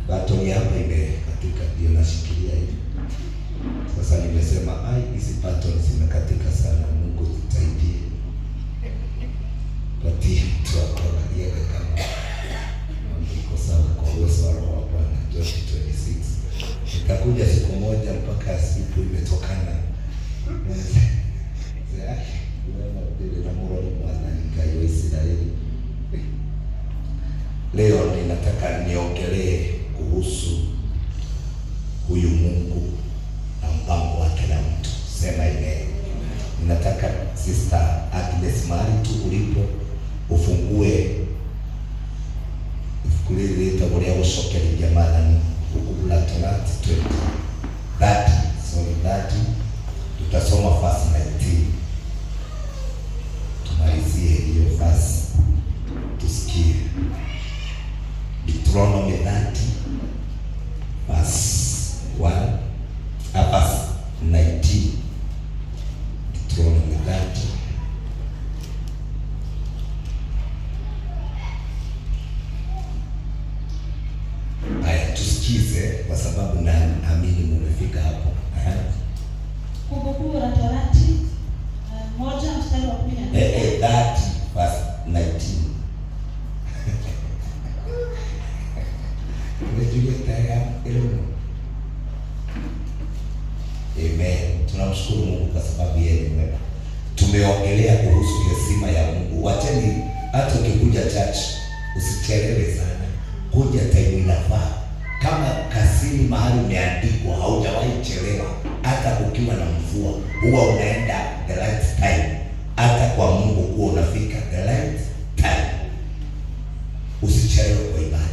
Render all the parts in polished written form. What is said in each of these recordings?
batoni hapa imekatika, ndio nashikilia hivi. Sasa nimesema hizi batoni zimekatika sana, Mungu tusaidie. Patia mtu akaangalia kama iko sawa kwa uwezo wa Roho wa Bwana. 2026 itakuja siku moja mpaka siku imetokana Israeli. Leo ninataka niongelee kuhusu huyu Mungu na mpango wake na mtu. Sema amen. Ninataka Sister Agnes, mahali tu ulipo ufungue kulileta wale usokeli jamani, ukubula Torati 30 tutasoma verse 19. Tumalizie hiyo verse tusikie. Deuteronomy 30 verse 1 verse 19. Deuteronomy 30. Haya, tusikize kwa sababu naamini mmefika hapo. Kumbukumbu la Torati 1 mstari wa 10. 30 verse 19. Amen. Tunamshukuru Mungu kwa sababu yeye ni mwema. Tumeongelea kuhusu heshima ya Mungu. Wacheni hata ukikuja church usichelewe sana. Kuja time inafaa. Kama kasini mahali umeandikwa haujawahi chelewa, hata ukiwa na mvua huwa unaenda the right time. Hata kwa Mungu huwa unafika the right time. Usichelewe kwa ibada.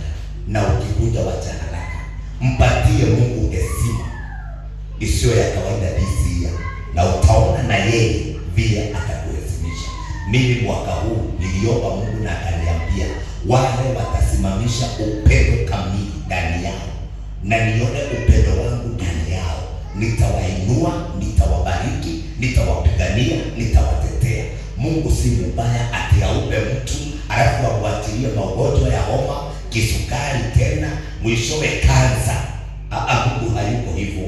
Na ukikuja wacha haraka. Mpatie Mungu heshima isiyo ya kawaida this year, na utaona na yeye vile atakuheshimisha. Mimi mwaka huu niliomba Mungu na akaniambia wale watasimamisha upendo kamili ndani yao na nione upendo wangu ndani yao, nitawainua, nitawabariki, nitawapigania, nitawatetea. Mungu si mbaya ati aupe mtu alafu awachilie magonjwa ya homa, kisukari, tena mwishowe kansa. Mungu hayuko hivyo.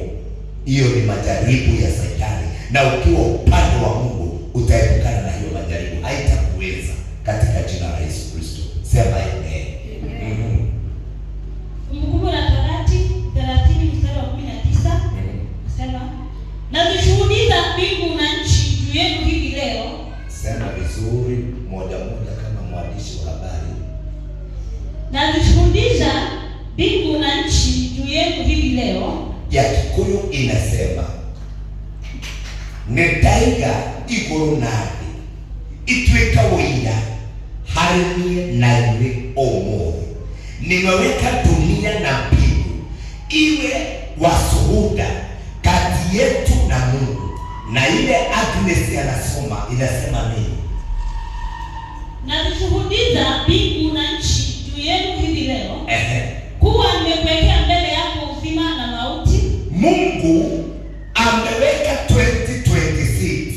Hiyo ni majaribu ya Shetani, na ukiwa upande wa Mungu utaepukana na hiyo majaribu, haitakuweza katika jina la Yesu Kristo. Sema amen. Kumbukumbu la Torati 30 mstari wa 19. Sema, na zishuhudia mbingu na nchi juu yenu hivi leo. Sema vizuri moja moja kama mwandishi wa habari. Na zishuhudia mbingu na nchi juu yenu hivi leo. Ya Kikuyu inasema Nedaiga iguru nathi itweka wira harimie nawe omothi. Nimeweka dunia na mbingu iwe washuhuda kati yetu na Mungu. Na ile Agnes anasoma inasema nini? Na zishuhudia mbingu na nchi juu yenu hivi leo. Kuwa nimekuwekea mbele yako uzima na mauti. Mungu ameweka 2026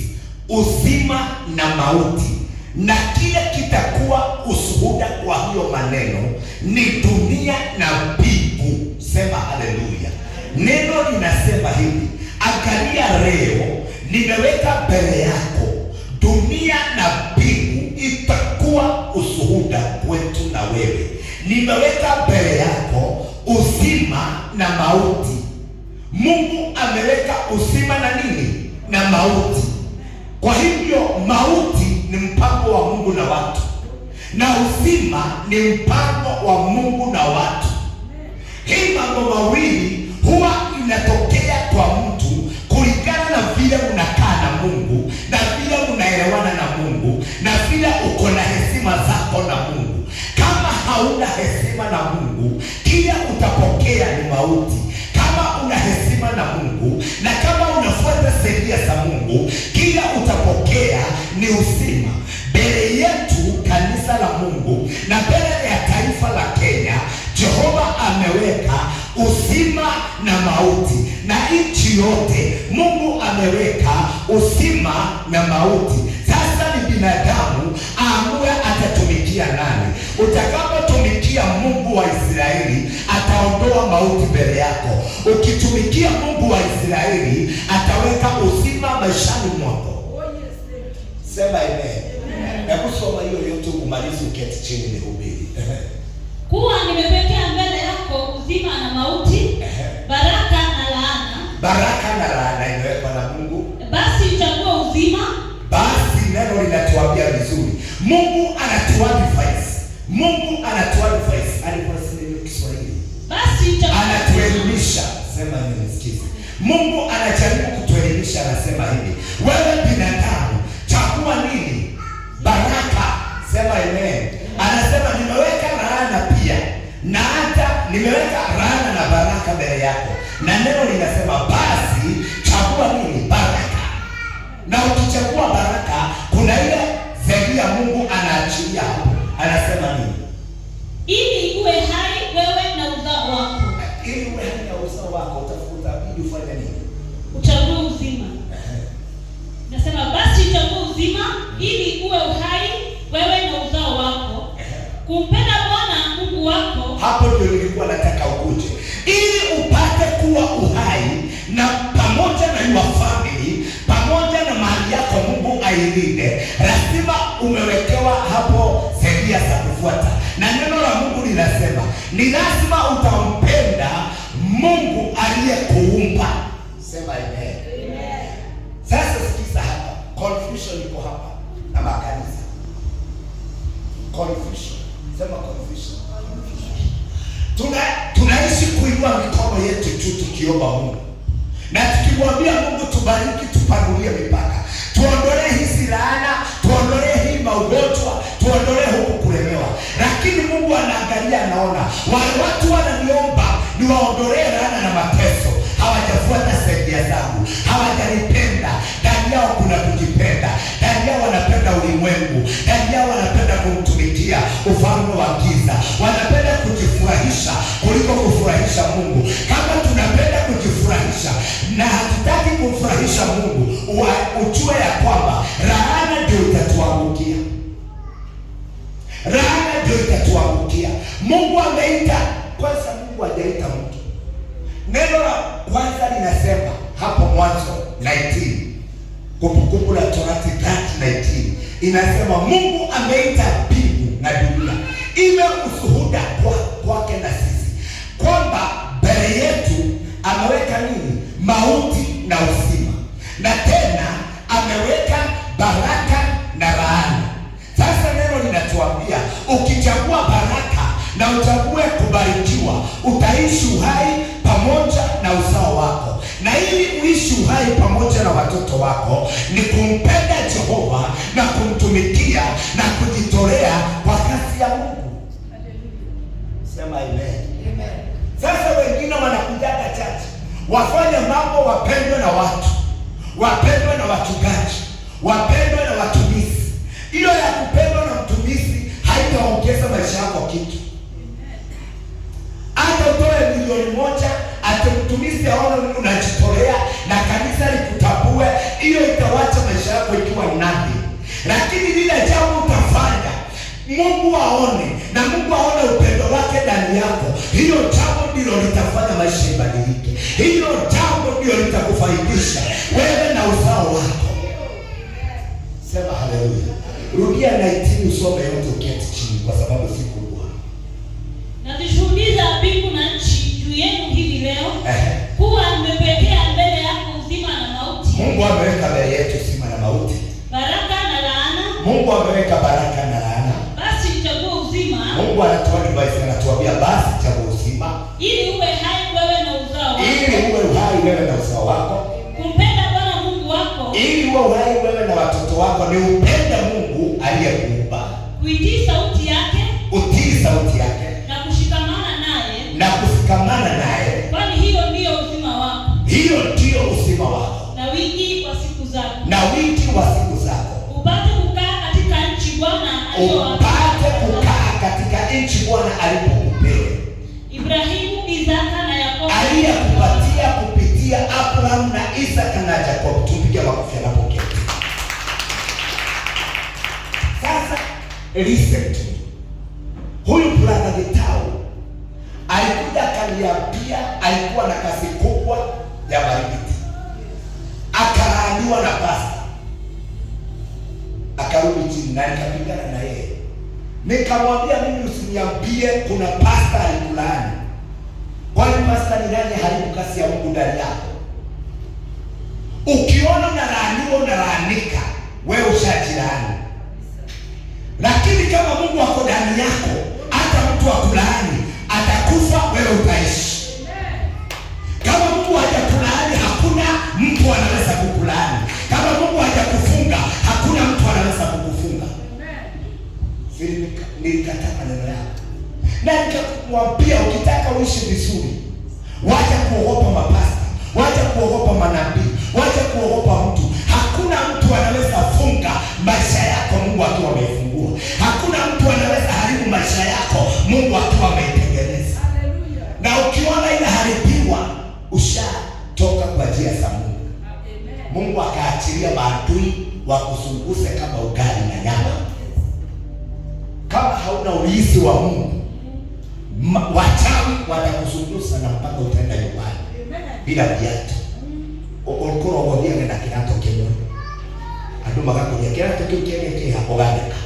uzima na mauti, na kile kitakuwa ushuhuda kwa hiyo maneno ni dunia na mbingu. Sema haleluya. Neno linasema hivi, angalia leo nimeweka mbele yako dunia na mbingu, itakuwa ushuhuda kwetu na wewe. Nimeweka mbele yako uzima na mauti. Mungu ameweka uzima na nini? Na mauti. Kwa hivyo mauti ni mpango wa Mungu na watu, na uzima ni mpango wa Mungu na watu. Hii mambo mawili huwa inatokea kwa mtu kulingana na vile unakaa na Mungu, na vile unaelewana na Mungu, na vile uko na heshima zako na Mungu. Kama hauna heshima na Mungu, kile utapokea ni mauti. Kama una heshima na Mungu na kama unafuata sheria za Mungu, kila utapokea ni uzima. Mbele yetu kanisa la Mungu na mbele ya taifa la Kenya, Jehova ameweka uzima na mauti, na nchi yote Mungu ameweka uzima na mauti. Sasa ni binadamu aamue atatumikia unatumikia nani? Utakapotumikia Mungu wa Israeli, ataondoa mauti mbele yako. Ukitumikia Mungu wa Israeli, ataweka uzima maishani mwako. Sema amen. Hebu soma hiyo yote umalize, uketi chini nihubiri. Kuwa nimepekea mbele yako uzima na mauti, baraka na laana. Baraka na laana imewekwa na Mungu. Basi chagua uzima. Basi neno linatuambia vizuri. Mungu anatuadvise. Mungu anatuadvise. Advice ni Kiswahili. Basi chagua. Anatuelimisha. Sema nisikize. Mungu anajaribu kutuelimisha, anasema hivi. Wewe binadamu, chagua nini? Baraka. Sema amen. Anasema nimeweka laana pia, na hata nimeweka laana na baraka mbele yako. Na neno linasema basi chagua nini? Baraka. Na ukichagua baraka, kuna ile sheria Mungu anaachilia hapo. Anasema nini? Ili uwe hai wewe na uzao wako. Ili uwe hai na uzao wako, utafuta bidii ufanye nini? Uchague uzima. Nasema basi chagua uzima ili uwe uhai wewe na uzao wako. Kumpenda Bwana Mungu wako. Hapo ndio nilikuwa nataka ukuje. Ili upate kuwa uhai na pamoja na your family, pamoja na mali yako Mungu ailinde, lazima umewekewa hapo sheria za kufuata. Na neno la Mungu linasema ni lazima utampenda Mungu aliyekuumba. Sema amen. Sasa sikiza hapa. Confusion iko hapa na makanisa. Confusion. Sema confusion. Tunaishi kuinua mikono yetu juu tukiomba Mungu. Na tukimwambia Mungu tubariki, tupanulie mipaka. Tuondolee hizi laana, tuondolee hii magonjwa, tuondolee huku kulemewa. Lakini Mungu anaangalia, anaona wale watu wananiomba niwaondolee laana na mateso, hawajafuata sheria zangu, hawajanipenda. Ndani yao kuna kujipenda, ndani yao wanapenda ulimwengu, ndani yao wanapenda kumtumikia ufalme wa giza, wanapenda kujifurahisha kuliko kufurahisha Mungu. Kama tunapenda kujifurahisha na hatutaki kumfurahisha Mungu, ujue ya kwamba laana ndio itatuangukia. Laana ndio itatuangukia. Mungu ameita kwanza, Mungu hajaita mtu. Neno la kwanza linasema hapo Mwanzo 19, Kumbukumbu la Torati 19 inasema Mungu ameita mbingu na dunia iwe ushuhuda kwake na sisi, kwamba mbele yetu ameweka nini? Mauti na uzima, na tena ameweka baraka na laana. Sasa neno linatuambia ukichagua baraka na uchague kubarikiwa, utaishi uhai pamoja na uzao wako. Na ili uishi uhai pamoja na watoto wako ni kumpenda Jehova na kumtumikia na kujitolea kwa kazi ya Mungu. Sema amen. Sasa wengine wanakujaga chache, wafanye mambo, wapendwe na watu, wapendwe na wachungaji, wapendwe na watumishi. Hiyo ya kupendwa na mtumishi haitaongeza maisha yako kitu. Hata utoe milioni moja, ati mtumishi aone unajitolea na kanisa likutambue, hiyo itawacha maisha yako ikiwa nani. Lakini lile jambo utafanya Mungu aone, na Mungu aone upendo wake ndani yako, hiyo jambo ndilo litafanya maisha ibadilike. Hiyo jambo ndilo litakufaidisha wewe na uzao wako. Sema haleluya. Rudia 19 usome yote, uketi chini kwa sababu si kubwa. Nazishuhudia mbingu na nchi juu yenu hivi leo, kuwa nimepekea mbele yako uzima na mauti. Mungu ameweka mbele yetu uzima na mauti, baraka na laana. Mungu ameweka baraka na laana. Basi chagua uzima. Mungu anatuambia basi chagua uzima, ili uwe hai wewe na uzao wako. Ili uwe hai wewe na uzao wako. Kumpenda Bwana Mungu wako. Ili uwe hai wewe na watoto wako, ni upende Mungu aliyekuumba. Kuitii sauti yake. Utii sauti yake. Na kushikamana naye. Na kusikamana naye. Kwani hiyo ndiyo uzima wako. Hiyo ndiyo uzima wako. Na wingi wa siku zako. Na wingi wa siku zako. Upate kukaa katika nchi Bwana aliyowapa. Upate kukaa katika nchi Bwana alipokupea. Ibrahimu, Isaka na Yakobo. Aliyekupatia kupitia Abraham na Isaka na Yakobo. Tupige makofi anapokea. Sasa listen to me. akalaaniwa na pasta, akarudi chini na nikapigana na yeye. Nikamwambia, mimi usiniambie kuna pasta alikulaani. Kwani pasta ni nani haribu kasi ya Mungu ndani yako? Ukiona unalaaniwa unalaanika, wewe ushajirani. Lakini kama Mungu ako ndani yako, hata mtu akulaani atakufa, wewe utaishi. Kama Mungu hajakulaani, hakuna mtu anaweza kukulaani. Kama Mungu hajakufunga, hakuna mtu anaweza kukufunga. Nilikataa maneno yako na nikamwambia, ukitaka uishi vizuri, wacha kuogopa mapasta, wacha kuogopa manabii, wacha kuogopa mtu. Hakuna mtu anaweza funga maisha yako Mungu akiwa amefungua. Hakuna mtu anaweza haribu maisha yako Mungu akiwa ameitengeneza. Na ukiona inaharibiwa, ushatoka kwa njia za Mungu. Mungu akaachilia maadui wakuzunguze kama ugali na nyama. Kama hauna ulinzi wa Mungu, wachawi watakuzunguza na mpaka utaenda nyumbani bila viatu. Ulikuwa unaongea na kirato kimwe, ndio makakuja kirato kile hapo gandika,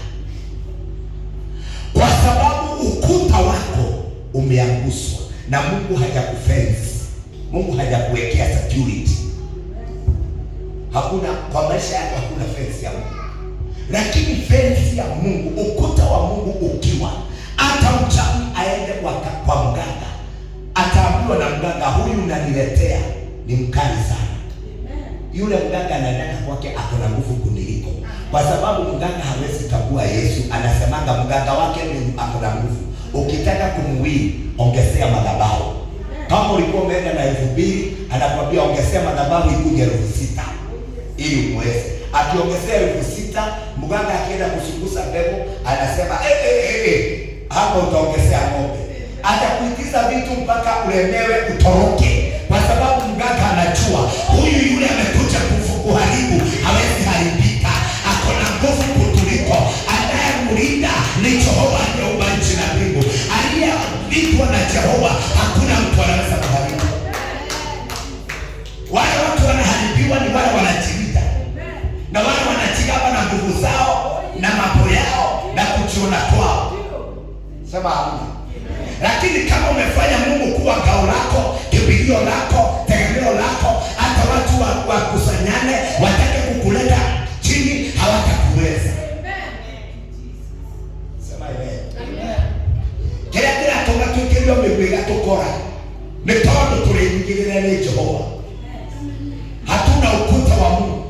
kwa sababu ukuta wako umeanguswa na Mungu hajakufence. Mungu hajakuwekea security. Hakuna kwa maisha yako, hakuna fence ya Mungu. Lakini fence ya Mungu, ukuta wa Mungu ukiwa, hata mchawi aende kwa mganga, ataambiwa na mganga, huyu unaniletea ni mkali sana. Yule mganga anaenda kwake ako na nguvu kuniliko, kwa sababu mganga hawezi kagua Yesu. Anasemanga mganga wake ni ako na nguvu. Ukitaka kumwili, ongezea madhabahu. Kama ulikuwa umeenda na 2,000, anakwambia ongezea madhabahu ikuje 6,000 ili uweze. Akiongezea 6,000, mganga akienda kusungusa pepo, anasema hapo utaongezea ng'ombe. Atakuitiza vitu mpaka ulemewe utoroke, kwa sababu mganga anajua huyu yule amekuja kuharibu, hawezi haribika. Ako na nguvu kutuliko. Anayemlinda ni Jehova aliyeumba nchi na mbingu. Aliyelindwa na Jehova, hakuna mtu anaweza kuharibu. Wale watu wanaharibiwa ni wale wanajilinda, na wale wanajigamba na nguvu zao na mambo yao na kujiona kwao. Sema amina. Lakini kama umefanya Mungu kuwa ngao lako, kimbilio lako, tegemeo lako, hata watu wakusanyane watake kukuleta chini, hawatakuweza. Sema amen. Kila toka tukio mbele tukora. Ni todo tuliingilile ni Jehova. Hatuna ukuta wa Mungu.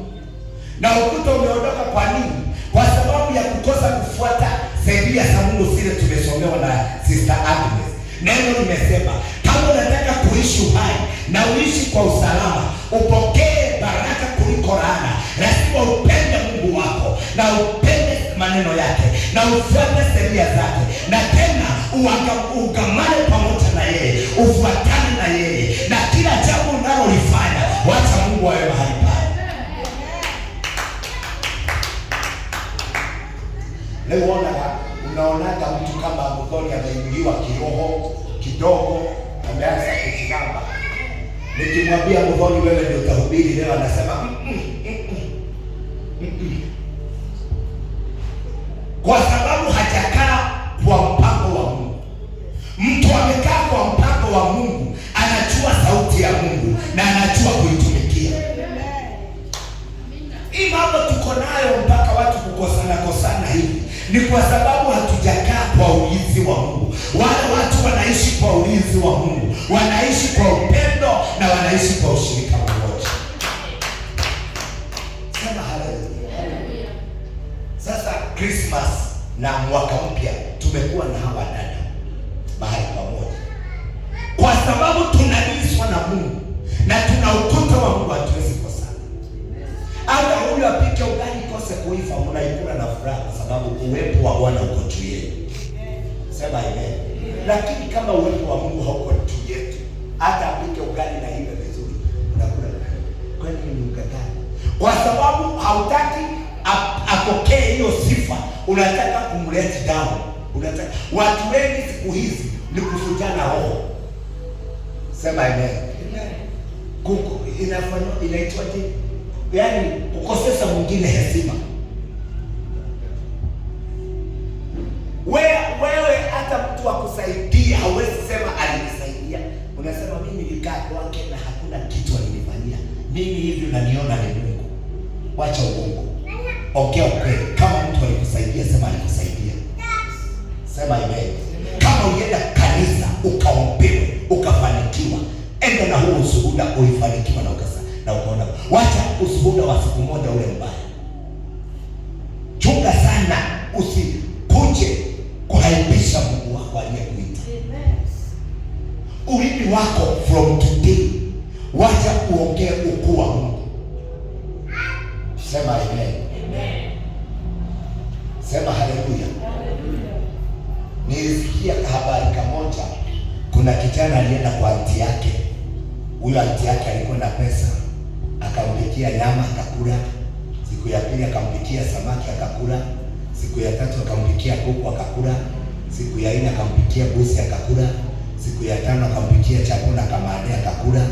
Na ukuta umeondoka kwa nini? Kwa sababu ya kukosa kufuata sheria za Mungu zile tumesomewa na Sister Agnes. Neno limesema kama unataka kuishi uhai na uishi kwa usalama, upokee baraka kuliko laana, lazima upende Mungu wako na upende maneno yake na ufuate sheria zake, na tena uungamane pamoja na yeye, ufuatane na yeye, na kila jambo unalolifanya wacha Mungu awe mahali pale. Leo unaonaga mtu kama mgoni ameinuliwa kiroho kidogo, ameanza kujigamba. Nikimwambia mgoni, wewe ndio utahubiri leo, anasema kwa sababu hajakaa kwa mpango wa Mungu. Mtu amekaa kwa mpango wa Mungu, anajua sauti ya Mungu na anajua kuitumikia. Hii mambo tuko nayo mpaka watu kukosana hivi ni kwa sababu hatujakaa kwa ulinzi wa Mungu. Wale watu wanaishi kwa ulinzi wa Mungu, wanaishi kwa upendo na wanaishi kwa ushirika pamoja. Sema haleluya. Sasa Christmas na mwaka mpya tumekuwa na hawa dada mahali pamoja, kwa sababu tunalishwa na Mungu na tuna ukuta wa Mungu, hatuwezi kosana. Hata huyu apike ugali kose kuifa, mnaikula na furaha kwa sababu uwepo wa Bwana uko juu yetu. Sema amen. Lakini kama uwepo wa Mungu hauko juu yetu, hata apike ugali na iwe vizuri, unakula kwani ni ukatani, kwa sababu hautaki apokee hiyo sifa, unataka kumleta down. Unataka watu wengi siku hizi ni kufutana roho. Sema amen. Kuko inafanywa inaitwaje? yaani kukosesa mwingine heshima. Wewe hata mtu akusaidia hauwezi sema alinisaidia. Unasema mimi nilikaa kwake na hakuna kitu alinifanyia. Mimi hivyo naniona ni Mungu. Wacha uongo. Ongea ukweli. Kama mtu alikusaidia sema alikusaidia. Sema amen. Kama ulienda kanisa ukaombewe ukafanikiwa, enda na huo ushuhuda uifanikiwa na ukaona. Wacha ushuhuda wa siku moja ule mbaya. Chunga sana usikuje kuhaibisha Mungu wako aliyekuita. Ulimi wako from today wacha uongee ukuu wa Mungu. Sema amen. Sema haleluya. Nilisikia habari kamoja, kuna kijana alienda kwa anti yake. Huyo anti yake alikuwa na pesa, akampikia nyama akakula. Siku ya pili akampikia samaki akakula. Siku ya tatu akampikia kuku akakula. Siku ya nne akampikia busi akakula. Siku ya tano akampikia chakula kamande akakula.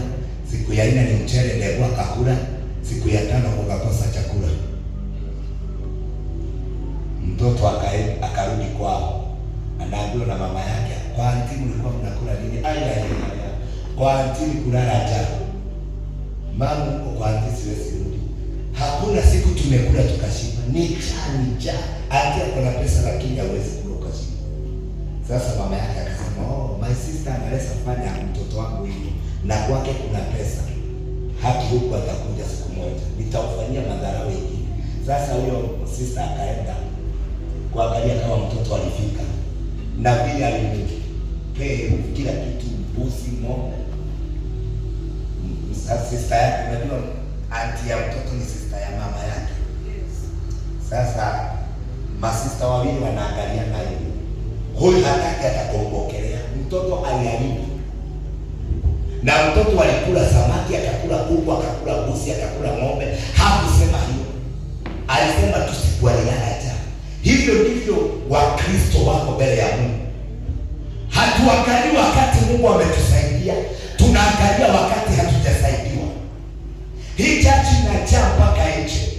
Siku ya nne ni mchele ndevu akakula. Siku ya tano kukakosa chakula. Mtoto akarudi kwao. Anaambiwa na mama yake, kwa anti mlikuwa mnakula nini? Aya. Kwa anti kulala njaa. Mama uko kwa anti siwezi rudi. Hakuna siku tumekula tukashiba. Ni njaa. Anti ako na pesa lakini hawezi kula ukashiba. Sasa mama yake akasema, my sister anaweza kufanya mtoto wangu hivi. Na kwake kuna pesa. Haki huku atakuja siku moja. Nitaufanyia madhara wengi. Sasa huyo sister akaenda kuangalia kama mtoto alifika. Na vile alimpe kila kitu, mbuzi, ng'ombe. Sister yake, unajua anti ya mtoto ni sister ya mama yake. Sasa masista wawili wanaangalia na hiyo. Huyu hataki atakombokelea. Mtoto aliharibu. Na mtoto alikula samaki, akakula kuku, akakula mbuzi, akakula ng'ombe. Hakusema hiyo. Alisema tusikualiana njaa. Hivyo ndivyo Wakristo wako mbele ya Mungu. Hatuangalii wakati Mungu ametusaidia, tunaangalia wakati hatujasaidiwa. Hii chachi inajaa mpaka nje.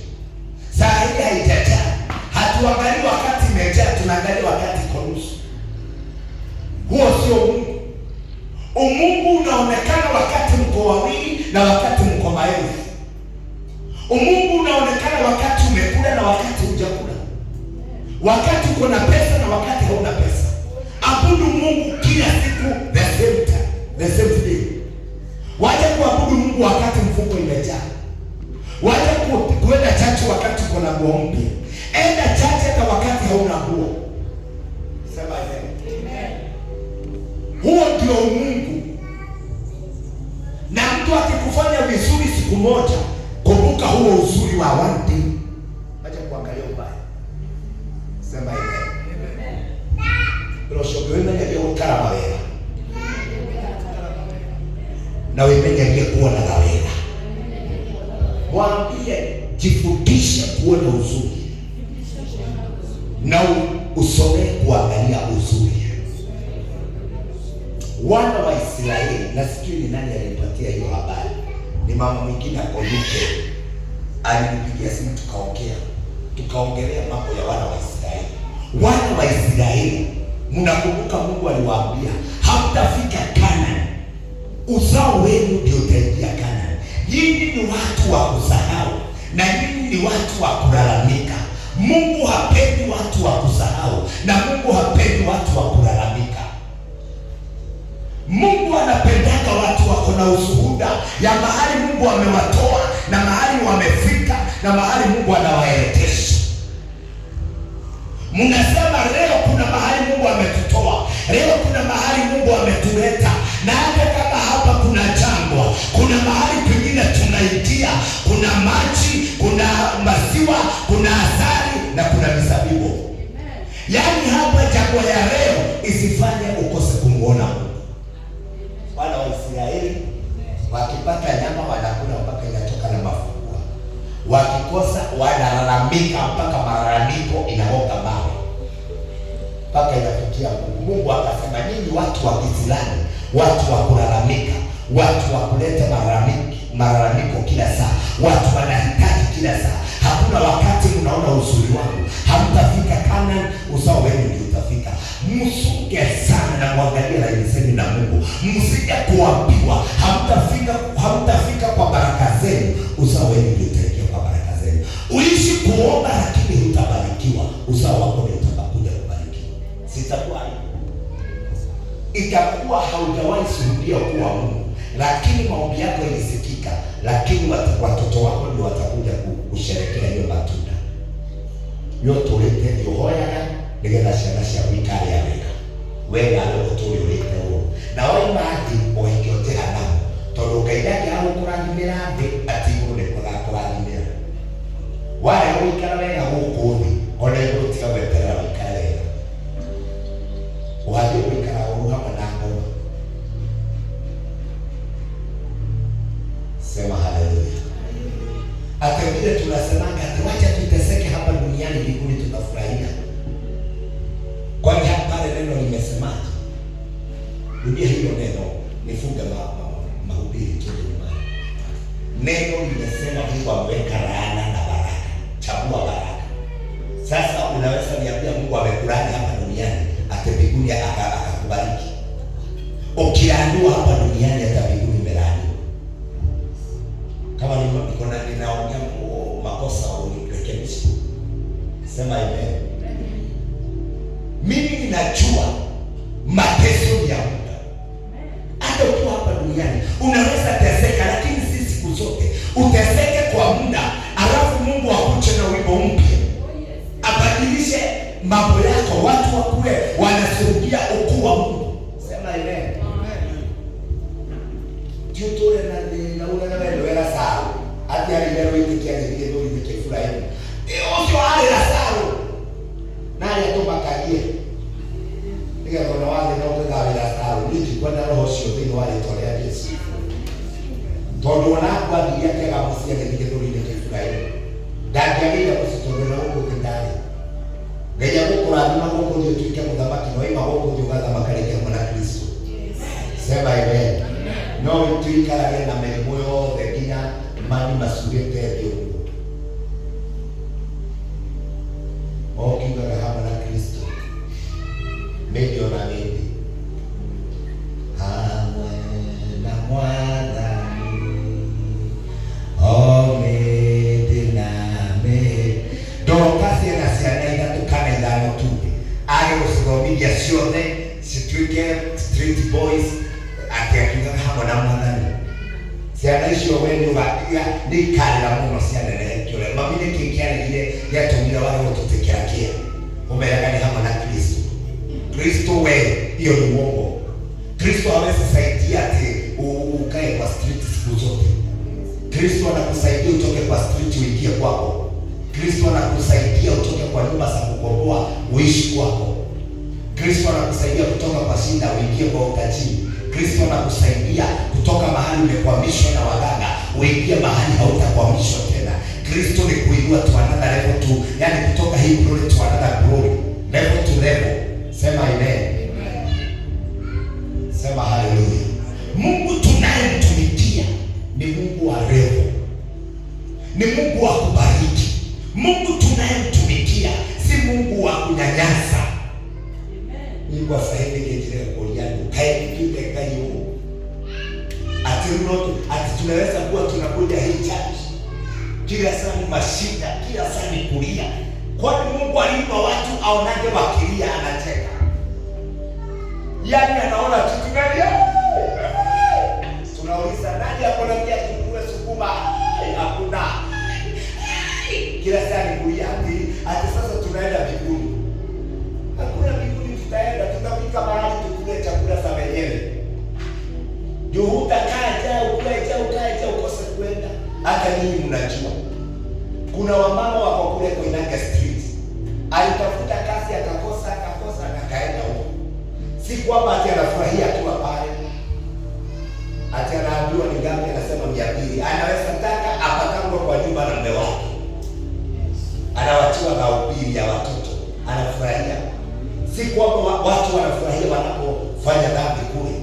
Saa hii haijajaa. Hatuangalii wakati imejaa, tunaangalia wakati iko nusu. Huo sio Mungu. Umungu unaonekana wakati mko wawili na wakati mko maelfu. Umungu unaonekana wakati umekula na wakati hujakula. Wakati uko na pesa na wakati hauna pesa. Abudu Mungu kila siku, the same time, the same day. Wacha kuabudu Mungu wakati mfuko imejaa. Wacha kuenda chachi wakati uko na nguo mpya. Enda chachi hata wakati hauna nguo. Sema amen. Huo ndio Mungu. Na mtu akikufanya vizuri siku moja, kumbuka huo uzuri wa one day. Wacha kuangalia ubaya. Sema amen. Roshoke wimenya vya ukarama wera. Na wimenya vya kuona na wera. Mwambie jifundishe kuona uzuri. Na usome kuangalia uzuri. Wana wa Israeli, nasikia ni nani alipatia hiyo habari. Ni mama mwingine akoyuke. Alinipigia simu tukaongelea mambo ya wana wa Israeli. Wana wa Israeli, mnakumbuka Mungu aliwaambia, hamtafika Kanaani. Uzao wenu ndio utaingia Kanaani. Nyinyi ni watu wa kusahau na nyinyi ni watu wa kulalamika. Mungu hapendi watu wa kusahau na Mungu hapendi watu wa kulalamika. Mungu anapendaka watu wako na ushuhuda ya mahali Mungu amewatoa na mahali wamefika na mahali Mungu anawaelekesha. Mnasema leo kuna mahali Mungu ametutoa, leo kuna mahali Mungu ametuleta, na hata kama hapa kuna jangwa, kuna mahali pengine tunaingia, kuna maji, kuna maziwa, kuna asali na kuna mizabibu. Yaani hapa jangwa ya leo isifanye ukose kumuona Mungu. Wana wa Israeli wakipata nyama wanakula mpaka inatoka na mafua. Wakikosa wanalalamika mpaka malalamiko inaoga mawe. Mpaka inafikia Mungu. Mungu akasema nyinyi watu wa Kiislamu, watu wa kulalamika, watu wa kuleta malalamiko kila saa, watu wanahitaji kila saa. Hakuna wakati mnaona uzuri wangu. Hamtafika Kanaani, uzao wenu ndio utafika. Msuke sana na kuangalia laini zenu na Mungu. Msije kuambiwa hamtafika kwa baraka zenu, uzao wenu ndio utaingia kwa baraka zenu. Uishi kuomba lakini hutabarikiwa, uzao wako ndio utakakuja kubarikiwa. Sitakuwa hivyo. Itakuwa haujawahi shuhudia kuwa Mungu, lakini maombi yako ilisikika, lakini watoto wako ndio watakuja kusherehekea hiyo matunda. Yote ulete yohoyaga nigetha ciana cia wikare ya wega uturi urite huo na wai mathi uhingiote hanamu tondu Ngai ndangĩaga gũkũrathimĩra thĩ ati igũrũ nĩkũgakũrathimĩra. Warega gũikara wega gũkũ thĩ, ona igũrũ tiga gweterera wĩikare wega. Ũhathiĩ gũikara ũru hamwe na ngoma. Sema haleluya. Hata vile tunasemanga ati wacha tuteseke hapa duniani, mbinguni tutafurahia. Kwani hapa neno limesemaje? Rudia hilo neno, nifunge mahubiri tu nyumbani. Neno limesema Mungu ameweka laana na baraka. Chagua baraka. Sasa unaweza niambia Mungu amekulaani hapa duniani, ati mbinguni akakubariki. Ukiambiwa hapa duniani hata mbinguni umelaaniwa. Kama ninaongea makosa unirekebishe. Sema amen. Mimi ninajua mateso ya muda. Hata ukiwa hapa duniani unaweza teseka, lakini si siku zote. Uteseke kwa muda, alafu Mungu akuje na wimbo mpya. Abadilishe mambo yako, watu wakule wanashuhudia ukuu wa Mungu. Sema amen. Tutore na una wera sawa. Hata alilero itikia ndio ndio nikifurahi. Osho ale la sawa. Nani atomakagie? Ndio kuna wale ndio kwa sawa. Ndio kwenda roho sio ndio wale tolea Yesu. Tondu wanakwa ndio yake gamusia ndio ndio nikifurahi. Ndagiagira kusitondera huko ndani. Ngeja gukurathima huko ndio tuike muthamaki no ima huko ndio gathamaka reke mwana Kristo. Sema amen. No tuikaragia na mĩrimũ yothe nginya mani macurĩte thĩ ũguo. Okiugaga hamwe na Kristo mĩndĩ ona mĩndĩ hamwe na Mwathani o mĩndĩ na mĩndĩ. Ndoka ciana ciana ithatũ kana ithano tuge age gũcithomithia ciothe cituĩke street boys akiakiuga hamwe na Mwathani. Ciana icio we nĩũgatiga nĩikarĩra mũno cianenehe kĩore. Mami nĩkĩ kĩarĩgire gĩatũmire wage gũtũtĩkĩra kĩa ũmeraga nĩ hamwe na Kristo. Kristo we hiyo ni uongo. Kristo hawezi saidia ati ukae kwa street siku zote. Kristo anakusaidia utoke kwa street uingie kwako. Kristo anakusaidia utoke kwa nyumba za kukomboa uishi kwako. Kristo anakusaidia kutoka kwa shida uingie kwa utajiri. Kristo anakusaidia kutoka mahali umekwamishwa na waganga uingie mahali hautakwamishwa tena. Kristo ni kuinua to another level to, yani kutoka hii glory to another glory, level to level. Sema amen. Sema haleluya. Mungu tunayemtumikia ni Mungu wa level, ni Mungu wa kubariki. Mungu tunayemtumikia si Mungu wa kunyanyasa. Mungu asaidie kile kuliani kaipite kayo. Ati tunaweza kuwa tunakuja hii church kila saa ni mashida, kila saa ni kulia. Kwani Mungu alipa watu aonaje wakilia anacheka? Yaani anaona kitu gani? Tunauliza nani hapo na pia tununue sukuma? Hakuna. Kila saa ni kulia ati sasa tunaenda mbinguni. Hakuna mbinguni tutaenda, tutafika mahali tukule chakula za wenyewe. Ndio utakaja ukaja ukose kwenda. Hata nyinyi mnajua. Kuna wamama wako kule Koinange Street. Alitafuta kazi akakosa akaenda huko. Si kwamba ati anafurahia akiwa pale. Ati anaambiwa ni ngapi, anasema 200. Anaweza taka apatangwe kwa nyumba na mume wake. Anawatiwa mahubiri ya watoto. Anafurahia. Si kwamba watu wanafurahia wanapofanya dhambi kule.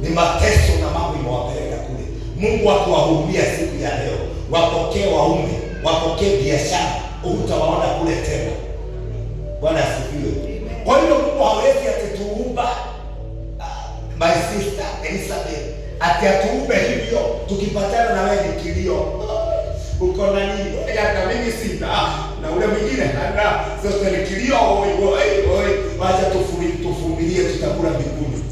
Ni mateso na mambo imewapeleka kule. Mungu akuwahurumia siku ya leo. Wapokee waume wapokee biashara, utawaona kule tena. Bwana asifiwe. Kwa hiyo Mungu hawezi atituumba my sister Elizabeth, ati atuumbe hivyo tukipatana na wewe ni kilio. Uko na nini? Hata mimi sina na ule mwingine hana. Sasa ni kilio, oi. Wacha tufumilie, tutakula mbinguni.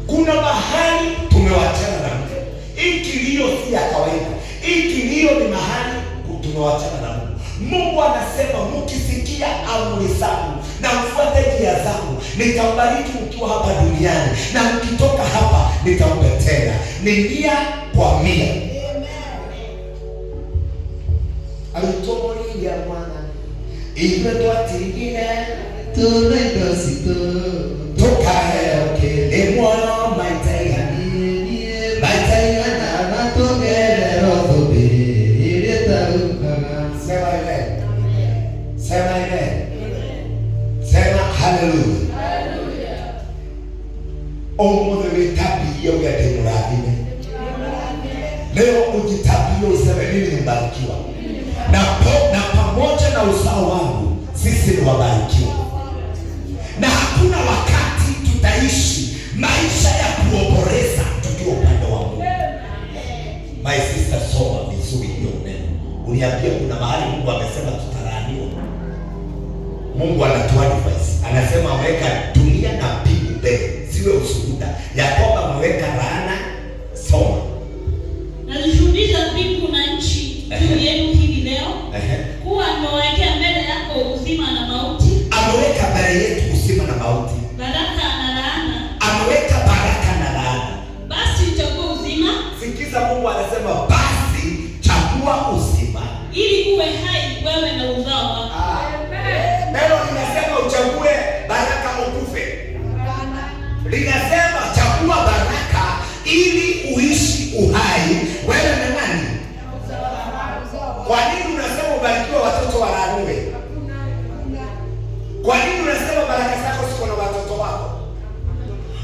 Kuna mahali tumewachana na Mungu. Hii kilio si ya kawaida. Hii kilio ni mahali tumewachana na Mungu. Mungu anasema mkisikia amri zangu na mfuate njia zangu, nitambariki mkiwa hapa duniani, na mkitoka hapa nitampe tena. Ni 100%. Alitomolia mwana iwe twatigine tunendo sito tukaheokele mwana maitaiga na matogerero thubi iretarukaga. Sema amen. Sema amen. Sema hallelujah. Omothe witabirie ugende murathime. Leo ujitabirie useme mimi nimebarikiwa. Na pamoja na uzao wangu sisi ni wabarikiwa. Na hakuna wakati tutaishi maisha ya kuomboleza tukiwa upande wa Mungu. My sister, soma vizuri hiyo neno. Uniambie kuna mahali Mungu amesema tutalaaniwa. Mungu anatuadvise. Anasema ameweka dunia na mbingu mbele. Siwe ushuhuda ya kwamba ameweka laana. Soma. Nazishuhudia mbingu na nchi juu yenu hivi leo kuwa amewekea mbele yako uzima na mauti. Ameweka mbele yetu uzima na mauti, baraka na laana. Ameweka baraka na laana. Basi chagua uzima. Sikiza, Mungu anasema basi chagua uzima ili uwe hai wewe na uzao wako. Neno linasema uchague baraka ukufe. Linasema chagua baraka ili uishi uhai wewe na nani? Kwa nini unasema ubarikiwe watoto walaaniwe? Kwa nini unasema baraka zako ziko na watoto wako?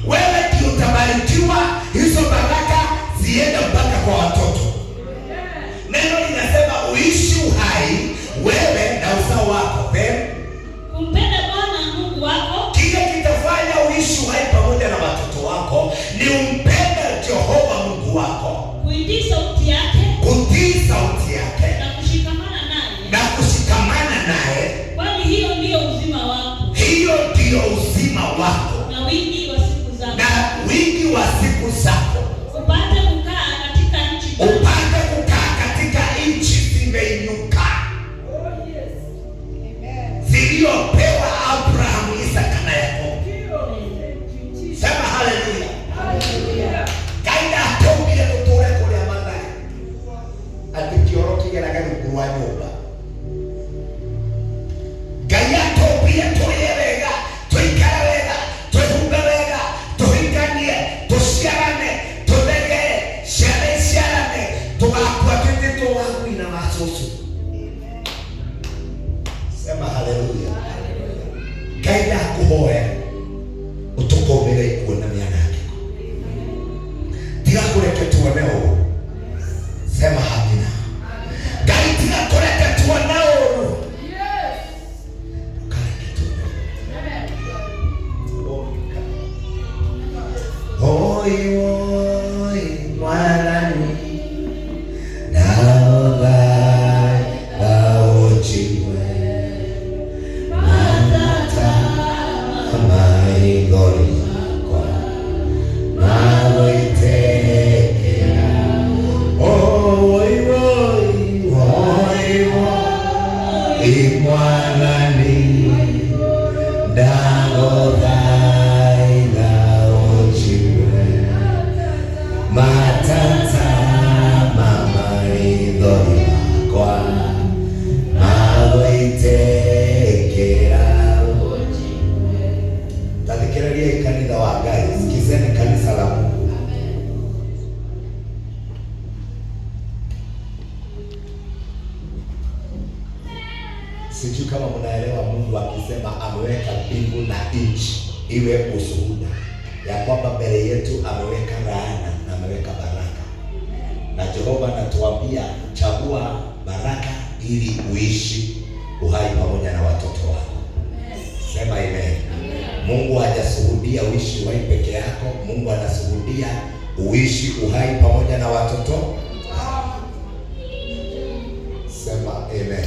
Wewe ndio utabarikiwa, hizo baraka ziende mpaka kwa watoto. Neno linasema uishi uhai wewe na uzao wako. Kumpenda Bwana Mungu wako. Kile kitafanya uishi uhai pamoja na watoto wako ni umpende Jehova Mungu wako. Kutii sauti yake. Kutii sauti yake. Na kushikamana naye. Kwani hiyo ndio uzima wako. Hiyo ndio uzima wako. Na wingi wa siku zako. Na wingi wa siku zako. Upate kukaa katika nchi. Upate kukaa katika nchi zimeinuka. Oh yes. Amen. Ziliyopewa Abrahamu, Isaka na Yakobo. Sema haleluya. Haleluya. Kaida atongile tutore kule amandani. Ati kioro kigera gani kuwa nyumba. Gaya tobia toye wega, toikara wega, tohunga wega, tohinganie, toshiarane, todege, shiarane, togakua tete towaku ina masoso. Sema haleluya. Kaida kuhoya utukomere kuona miana yako. Tiga kureke tuoneo. Sema hamina. Gai tiga kureke tuoneo. Oi mwanani naogai baochiwe matata maigori kwa magoitekera. Oi mwanani naogai matata mamaridhoni kwa magoitekera. Tathikiriria kanitha wa Ngai, sikizeni kanisa la Mungu. Sijui kama mnaelewa Mungu akisema ameweka mbingu na nchi iwe ushuhuda ya kwamba mbele yetu ameweka laana na ameweka baraka. Na Jehova anatuambia chagua baraka ili uishi uhai pamoja na watoto wako. Sema amen. Mungu hajashuhudia uishi uhai peke yako. Mungu anashuhudia uishi uhai pamoja na watoto. Sema amen.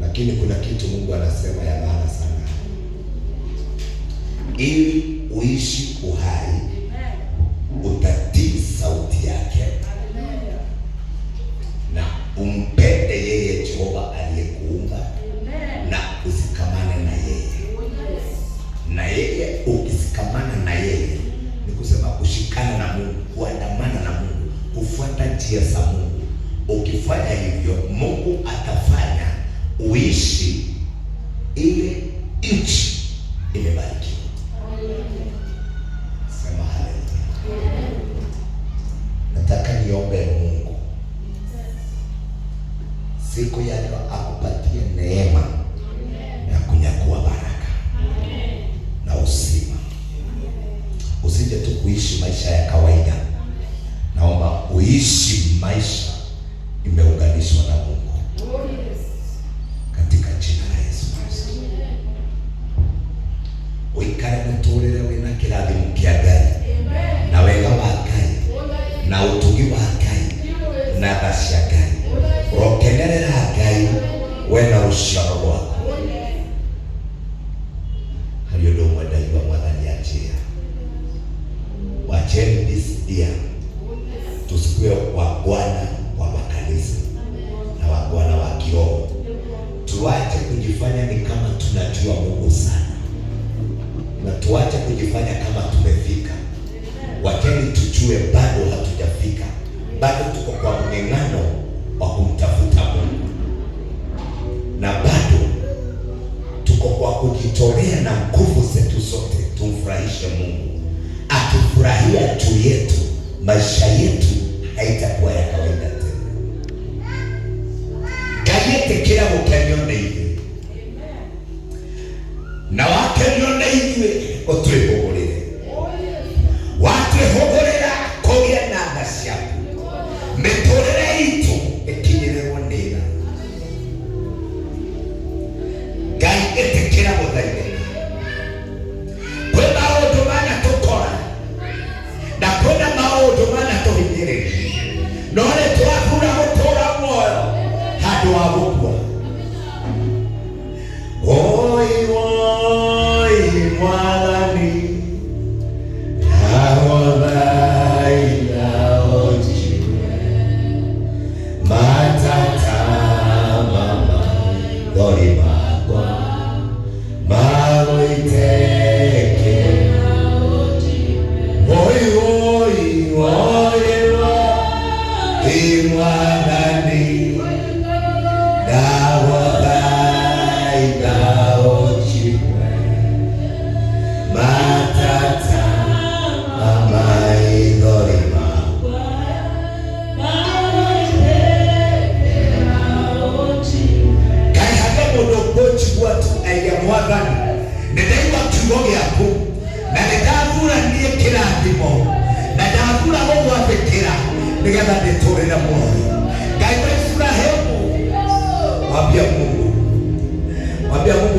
Lakini kuna kitu Mungu anasema ya maana sana. Ili uishi uhai, utatii sauti yake na umpende yeye Jehova aliyekuumba na usikamane na yeye. Na yeye ukisikamana na yeye ni kusema kushikana na Mungu, kuandamana na Mungu, kufuata njia za Mungu. Ukifanya hivyo, Mungu atafanya uishi ile nchi imebarikiwa. Sema haleluya. Nataka niombe Mungu siku ya leo akupatie neema ya kunyakua baraka na uzima. Usije tu kuishi maisha ya kawaida. Naomba uishi maisha imeunganishwa na Mungu. Katika jina la Yesu Kristo. Uikare muturire wina kirathimo kia Ngai na wega wa Ngai na utugi wa Ngai na tha cia Ngai. Urokenerera Ngai we na ruciaro rwako. Hari undu umwe ndaigua Mwathani anjĩra, wacheni this year tusikue wabwana wa makanisa na wabwana wa kiroho. Tuache kujifanya ni kama tunajua Mungu sana, na tuache kujifanya kama tumefika. Wacheni tujue bado hatujafika, bado tuko kwa mng'ang'ano wa kumtafuta Mungu, na bado tuko kwa kujitolea na nguvu zetu zote tumfurahishe Mungu. Akifurahia juu yetu, maisha yetu haitakuwa ya kawaida tena. Gayete kila mukenione hivi na wakenione hivi otwehogorere watwehogorera kogĩa na tha ciaku mĩtũrĩre itũ ĩkinyĩrĩrwo nĩ tha. Ngai ĩtĩkĩra gũthaithĩka. Kwĩ maũndũ manatũkora na kwĩna maũndũ manatũhinyĩrĩria, no nĩtwakura gũtũra muoyo handũ wa gũkua. Oi oi Mwathani ndagũthaitha ũnjigue matata maithori makwa magũitĩkĩra. Oi oi oi Mwathani ndagũthaitha ũnjigue matata maithori makwa magũitĩkĩra. Ngai habe mũndũ kũnjigua tu aiga Mwathani nĩndaigua kiugo gĩaku na nĩndathuranie kĩrathimo na ndathura gũgwathĩkĩra nĩgetha ndĩtũrĩre muoyo. Ngai wa Ibrahimu, mwambia Mungu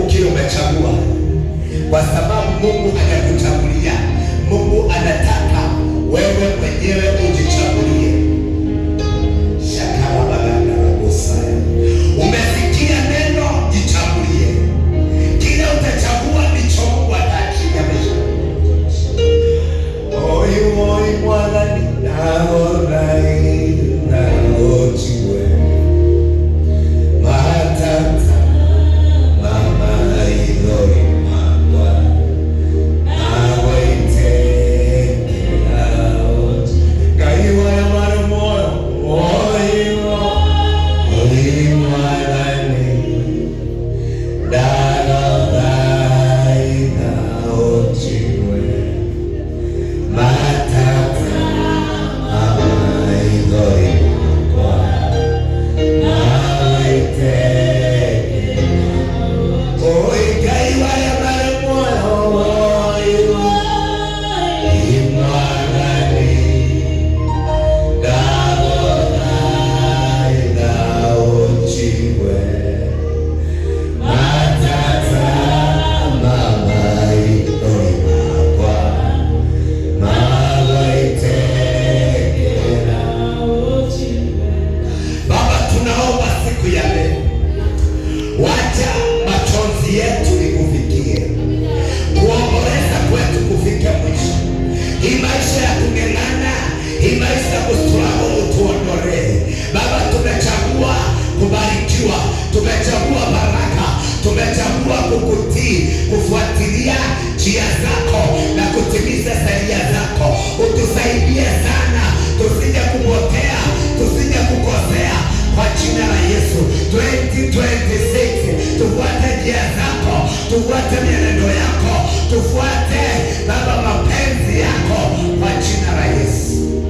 tufuate njia zako, tufuate mienendo yako, tufuate Baba mapenzi yako kwa jina la Yesu.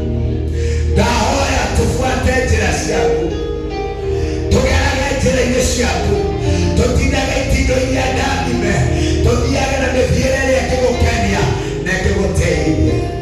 Dahoya tufuate njia zako, tugerage njia zako, tutindage itindo iria ndamime, tuthiage na mĩthiĩre ĩrĩa ĩkĩgũkenia na ĩkĩgũteithia.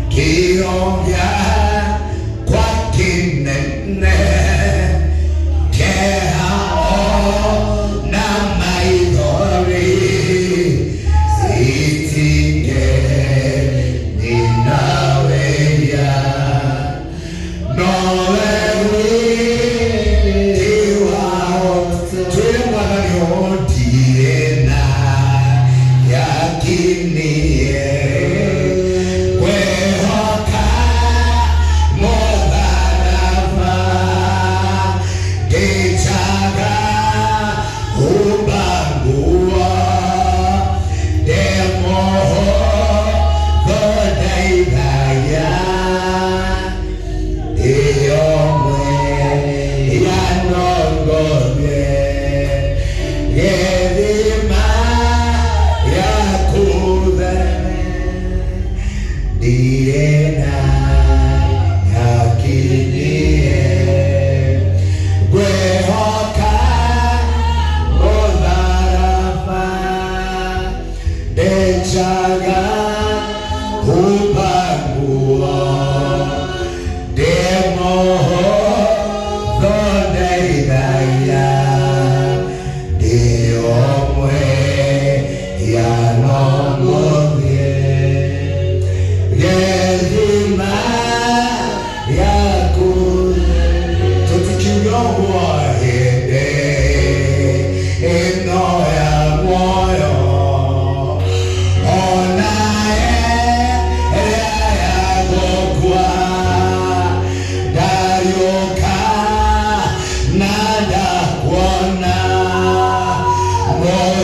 Kiongea kwa kinene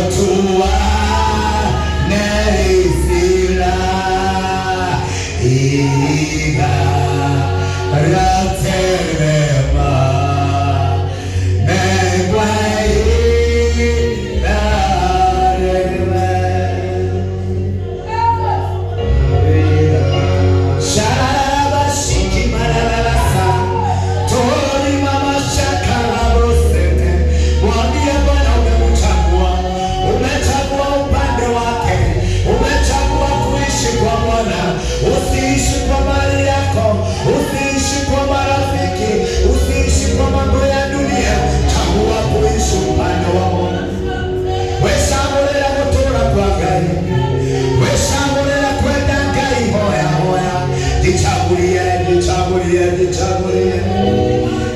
motua nerizira iga raterema negwai darema sharaba shiki marabasa tori mama shakala bosete mwambie Bwana umemchagua upande wake, umechagua kuishi kwa Bwana. Usiishi kwa mali yako, usiishi kwa marafiki, usiishi kwa mambo ya dunia. Chagua kuishi upande wa Bwana. Weshamurira gutura kwa Ngai, weshamurira kwenda Ngai hoya hoya. Jichagulie, jichagulie, jichagulie.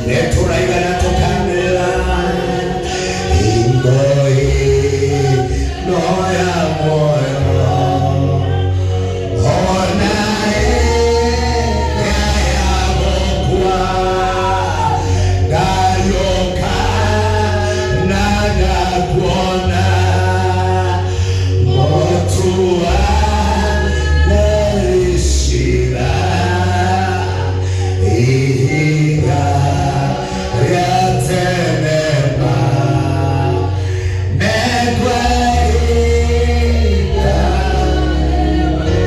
Neturaigana tukanira ingoi noya moyo onae yayabokwa dayoka nadakuona motua nerishira ihiga ryatenema negwaida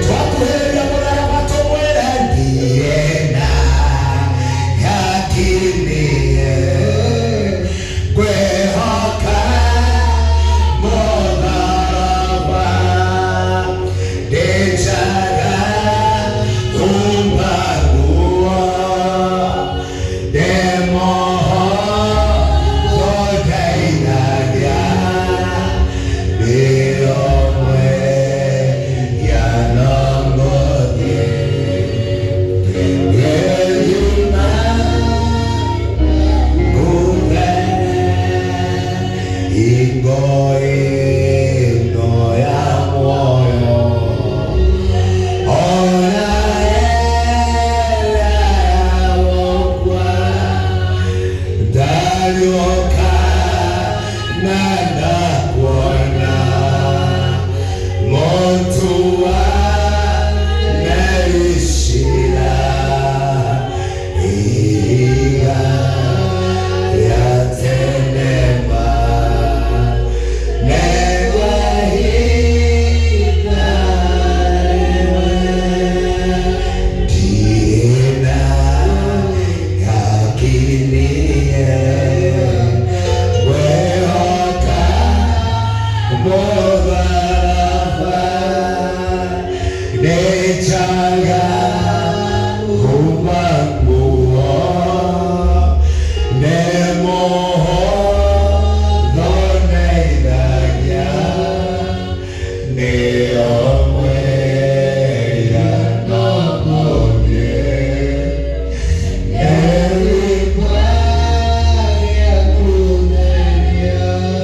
twakuheria murara matomwera ndiena yakinie kwehoka motharaba ndejaga kumbarua demoho zodainagia niomwe yanongodie yeyuma nguve ingoi ya moyo onaelawokwa darioka nadakuona motua nerishira iga yatenema negwahida diena yakinie wehoka motharaba nejaga kumbanguo nemoho thoneithagia niomwe yanongodie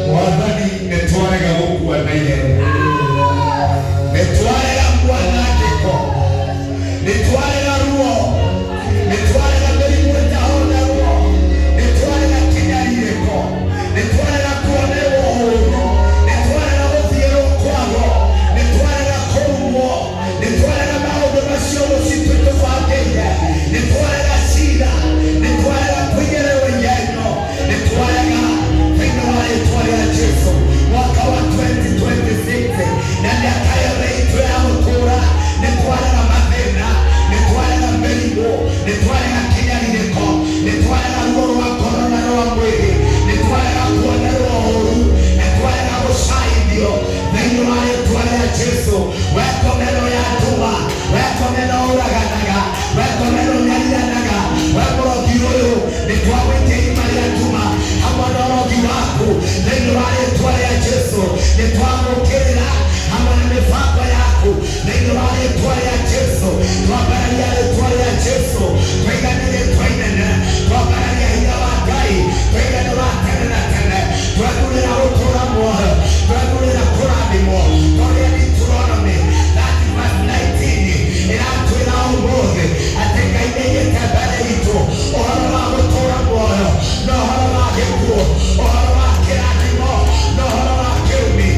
Mwathani nitwarega gukua na ihenya, nitwarega mwanangiko, nitwarega ruo, nitwarega mĩrimũ ĩtahona ruo, nitwarega kinyarirĩko, nitwarega kuonerwo ũũru, nitwarega gũthiĩrwo kwago, nitwarega kũrumwo, nitwarega maũndũ macio mũcitũ tũbangĩire, nitwarega cira, nitwarega kũigĩrĩrwo ihenyo, nitwarega thĩinĩ wa rĩĩtwa rĩa Jesũ mwaka wa 2026 na mĩaka yothe itũ ya gũtũũra nitwarega mathĩna, nitwarega mĩrimũ, nitwarega kinyarirĩko, nitwarega ruo rwa ngoro na rwa mwĩrĩ, nitwarega kuonerwo ũũru, nitwarega gũcaithio thĩinĩ wa rĩĩtwa rĩa Jesũ. Wekomeno ya nduma, wekomeno ũraganaga, wekomeno ũnyariiranaga, we mũrogi ũyũ nĩtwagwĩtia irima rĩa nduma hamwe na ũrogi waku thĩinĩ wa rĩĩtwa rĩa Jesũ. Nĩtwamũkĩrĩra hamwe na mĩbango yaku thĩinĩ wa rĩĩtwa rĩa Jesũ. Twambararia rĩĩtwa rĩa Jesũ, twaigane rĩĩtwa inene, twambararia hinya wa Ngai, twaigane wa tene na tene, twendurĩra gũtũũra muoyo, twendurĩra kũrathimwo tũrĩa Deuteronomy 30:19 ĩratwĩra ũmũthĩ atĩ Ngai nĩaigĩte mbere itũ ũhoro wa gũtũũra muoyo na ũhoro wa gĩkuũ, ũhoro wa kĩrathimo na ũhoro wa kĩrumi.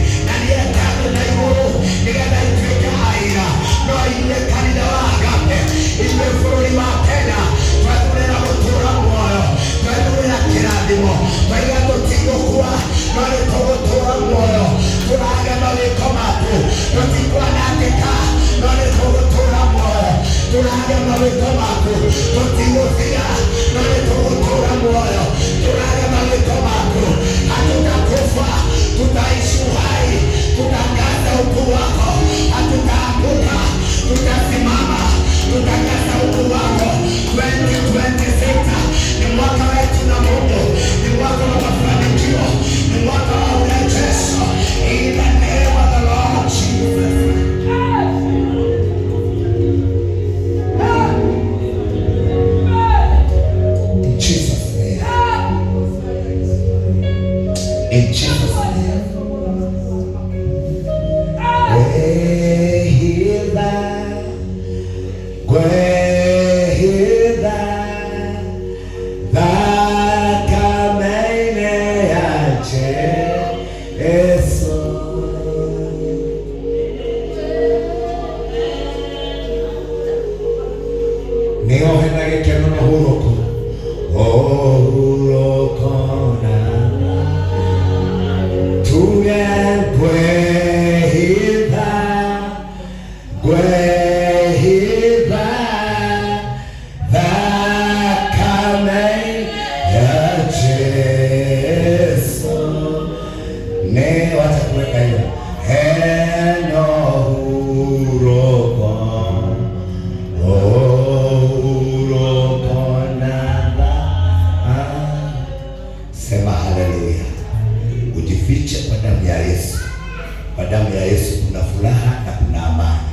Kwa damu ya Yesu kuna furaha na kuna amani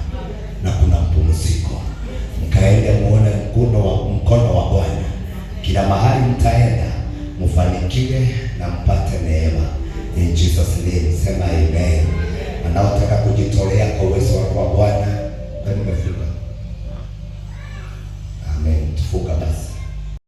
na kuna mpumziko. Mkaende muone mkono wa Bwana kila mahali mtaenda, mfanikiwe na mpate neema. In Jesus name, sema amen. Anaotaka kujitolea kwa uwezo wako wa Bwana